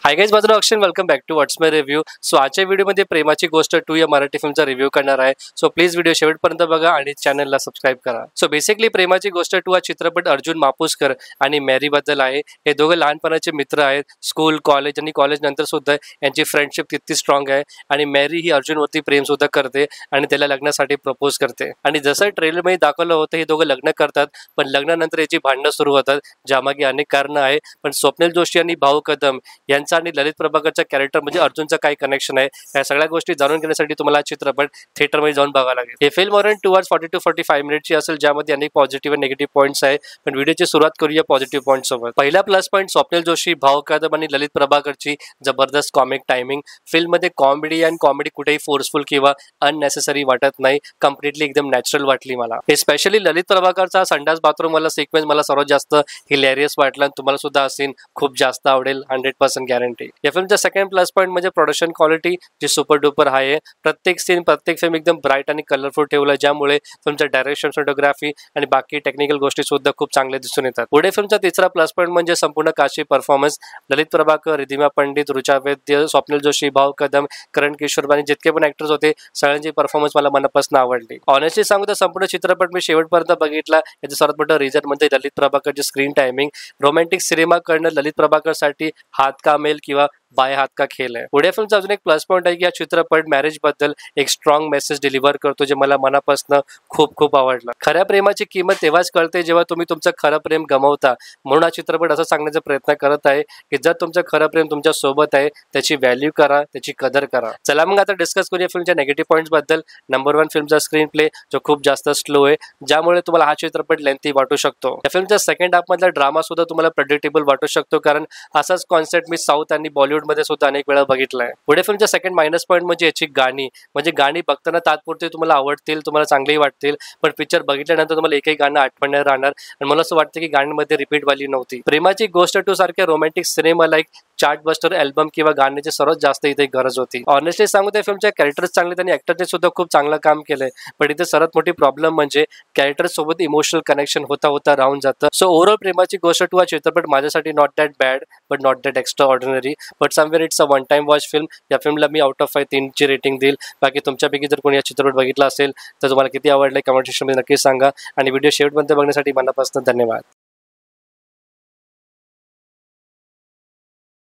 हाय guys, माझं नाव Akshay, welcome back to what's my review. So आजच्या व्हिडिओमध्ये प्रेमाची गोष्ट 2 या मराठी फिल्मचा रिव्ह्यू करणार आहे. सो प्लीज व्हिडिओ शेवटपर्यंत बघा आणि चॅनलला सबस्क्राईब करा. सो बेसिकली प्रेमाची गोष्ट 2 हा चित्रपट अर्जुन मापुसकर आणि मॅरी बद्दल आहे. हे दोघं लहानपणाचे मित्र आहेत. स्कूल, कॉलेज आणि कॉलेज नंतर सुद्धा यांची फ्रेंडशिप तितकी स्ट्रॉंग आहे आणि मॅरी ही अर्जुनवरती प्रेम सुद्धा करते आणि त्याला लग्नासाठी प्रपोज करते. आणि जसं ट्रेलरमध्ये दाखवलं होतं, हे दोघं लग्न करतात, पण लग्नानंतर याची भांडणं सुरू होतात, ज्यामागे अनेक कारणं आहे. पण स्वप्नील जोशी आणि भाऊ कदम यांचा आणि ललित प्रभाकरचा कॅरेक्टर म्हणजे अर्जुनचं काय कनेक्शन आहे, या सगळ्या गोष्टी जाणून घेण्यासाठी तुम्हाला चित्रपट थिएटरमध्ये जाऊन बघावा लागेल. हे फिल्म अराउंड 2 hours 40 to 45 मिनिटची असेल, ज्यामध्ये अनेक पॉझिटिव्ह आणि निगेटिव्ह पॉईंट्स आहे. पण व्हिडिओची सुरुवात करूया पॉझिटिव्ह पॉईंट सोबत. पहिला प्लस पॉईंट स्वप्नील जोशी, भाऊ कदम आणि ललित प्रभाकरची जबरदस्त कॉमिक टायमिंग. फिल्ममध्ये कॉमेडी कुठेही फोर्सफुल किंवा अननेसेसरी वाटत नाही. कम्प्लिटली एकदम नॅचरल वाटली मला. स्पेशली ललित प्रभाकरचा संडास बाथरूम वाला सिक्वेन्स मला सर्वात जास्त हिलेरियस वाटला. तुम्हाला सुद्धा हा सीन खूप जास्त आवडेल, 100% गॅरंटी. या फिल्मचा सेकंड प्लस पॉईंट म्हणजे प्रोडक्शन क्वालिटी, जी सुपर डुपर आहे. प्रत्येक सीन, प्रत्येक फिल्म एकदम ब्राईट आणि कलरफुल ठेवलं, ज्यामुळे फिल्मचं डायरेक्शन, फोटोग्राफी आणि बाकी टेक्निकल गोष्टी सुद्धा खूप चांगले दिसून येतात. पुढे फिल्मचा तिसरा प्लस पॉईंट म्हणजे संपूर्ण कास्टची परफॉर्मन्स. ललित प्रभाकर, रिधिमा पंडित, ऋचा वैद्य, स्वप्नील जोशी, भाऊ कदम, करण किशोर आणि जितके पण ऍक्टर्स होते, सगळ्यांची परफॉर्मन्स मला मनापासून आवडली. ऑनेस्टली सांगू तर संपूर्ण चित्रपट मी शेवटपर्यंत बघितला. याचं सर्वात मोठं रिझन म्हणजे ललित प्रभाकरची स्क्रीन टायमिंग. रोमॅन्टिक सिनेमा करणं ललित प्रभाकरसाठी हात का मेल किंवा बाय हात का खेळ आहे. पुढे फिल्मचा अजून एक प्लस पॉईंट आहे की हा चित्रपट मॅरेज बद्दल एक स्ट्रॉंग मेसेज डिलिव्हर करतो, जे मला मनापासून खूप खूप आवडलं. खऱ्या प्रेमाची किंमत तेव्हाच कळते जेव्हा तुम्ही तुमचं खरं प्रेम गमावता. म्हणून हा चित्रपट असं सांगण्याचा प्रयत्न करत आहे की जर तुमचं खरं प्रेम तुमच्या सोबत आहे, त्याची व्हॅल्यू करा, त्याची कदर करा. चला मग आता डिस्कस करूया फिल्मच्या निगेटिव्ह पॉईंट्स बद्दल. नंबर 1, फिल्मचा स्क्रीन प्ले जो खूप जास्त स्लो आहे, ज्यामुळे तुम्हाला हा चित्रपट लेंथी वाटू शकतो. या फिल्मच्या सेकंड हाफ मधला ड्रामा सुद्धा तुम्हाला प्रेडिक्टेबल वाटू शकतो, कारण असाच कॉन्सेप्ट मी साऊथ आणि बॉलिवूडमध्ये सुद्धा अनेक वेळा बघितलाय. पुढे फिल्मचा सेकंड मायनस पॉईंट म्हणजे याची गाणी बघताना तात्पुरते तुम्हाला आवडतील, तुम्हाला चांगलेही वाटतील, पण पिक्चर बघितल्यानंतर तुम्हाला एकही गाणं आठवण नाही राहणार. आणि मला असं वाटतं की गाण्यांमध्ये रिपीट व्हॅल्यू नव्हती. प्रेमाची गोष्ट 2 सारख्या romantic cinema like chartbuster album किंवा गाण्याची सर्वात जास्त इथे गरज होती. ऑनेस्टली सांगू त्या फिल्मच्या कॅरेक्टर्स चांगले आणि ऍक्टरने सुद्धा खूप चांगलं काम केलंय, पण इथे सर्वात मोठी प्रॉब्लेम म्हणजे कॅरेक्टर सोबत इमोशनल कनेक्शन होता राहून जातं. सो ओव्हरऑल प्रेमाची गोष्ट 2 हा चित्रपट माझ्यासाठी not that bad but not that extra ordinary, but somewhere it's a one time watch film. या फिल्मला मी आउट ऑफ 5 3ची रेटिंग देईल. बाकी तुमच्यापैकी जर कोणी हा चित्रपट बघितला असेल तर तुम्हाला किती आवडलाय कमेंट सेक्शनमध्ये नक्की सांगा. आणि व्हिडिओ शेवटपर्यंत बघण्यासाठी मनापासून धन्यवाद.